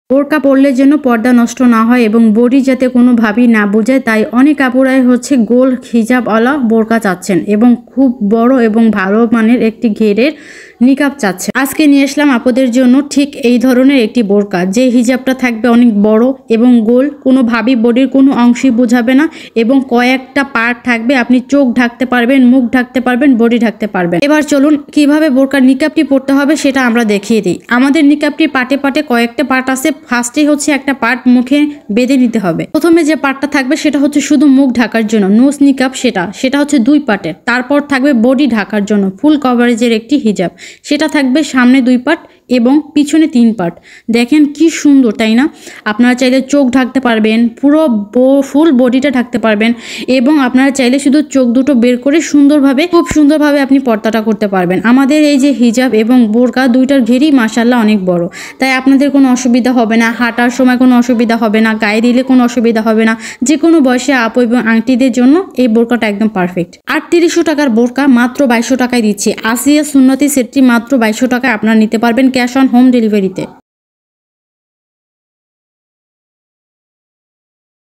বোরকা পরলে যেন পর্দা নষ্ট না হয় এবং বডি যাতে কোনোভাবেই না বোঝায়, তাই অনেক আপুরাই হচ্ছে গোল হিজাবওয়ালা বোরকা চাচ্ছেন এবং খুব বড় এবং ভালো মানের একটি ঘেরের নিকাব চাচ্ছেন। আজকে নিয়ে আসলাম আপুদের জন্য ঠিক এই ধরনের একটি বোরকা, যে হিজাবটা থাকবে অনেক বড় এবং গোল, কোনোভাবেই বডির কোনো অংশই বোঝাবে না এবং কয়েকটা পার্ট থাকবে, আপনি চোখ ঢাকতে পারবেন, মুখ ঢাকতে পারবেন, বডি ঢাকতে পারবেন। এবার চলুন কিভাবে বোরকার নিকাবটি পরতে হবে সেটা আমরা দেখিয়ে দিই। আমাদের নিকাবটির পাটে পাটে কয়েকটা পার্ট আছে। ফার্স্টেই হচ্ছে একটা পার্ট মুখে বেঁধে নিতে হবে। প্রথমে যে পার্টটা থাকবে সেটা হচ্ছে শুধু মুখ ঢাকার জন্য, নোজ নিকাব, সেটা হচ্ছে 2 পার্টের। তারপর থাকবে বডি ঢাকার জন্য ফুল কভারেজের একটি হিজাব, সেটা থাকবে সামনে 2 পার্ট এবং পিছনে 3 পার্ট। দেখেন কি সুন্দর, তাই না? আপনারা চাইলে চোখ ঢাকতে পারবেন, পুরো ফুল বডিটা ঢাকতে পারবেন এবং আপনারা চাইলে শুধু চোখ দুটো বের করে সুন্দরভাবে, খুব সুন্দরভাবে আপনি পর্দাটা করতে পারবেন। আমাদের এই যে হিজাব এবং বোরকা দুইটার ঘেরই মাশাআল্লাহ অনেক বড়, তাই আপনাদের কোনো অসুবিধা হবে না, হাঁটার সময় কোনো অসুবিধা হবে না, গায়ে দিলে কোনো অসুবিধা হবে না। যে কোনো বয়সে আপু এবং আংটিদের জন্য এই বোরকাটা একদম পারফেক্ট। 3800 টাকার বোরকা মাত্র 2200 টাকায় দিচ্ছি। আসিয়া সুন্নতি সেটটি মাত্র 2200 টাকায় আপনারা নিতে পারবেন ক্যাশ অন হোম ডেলিভারিতে।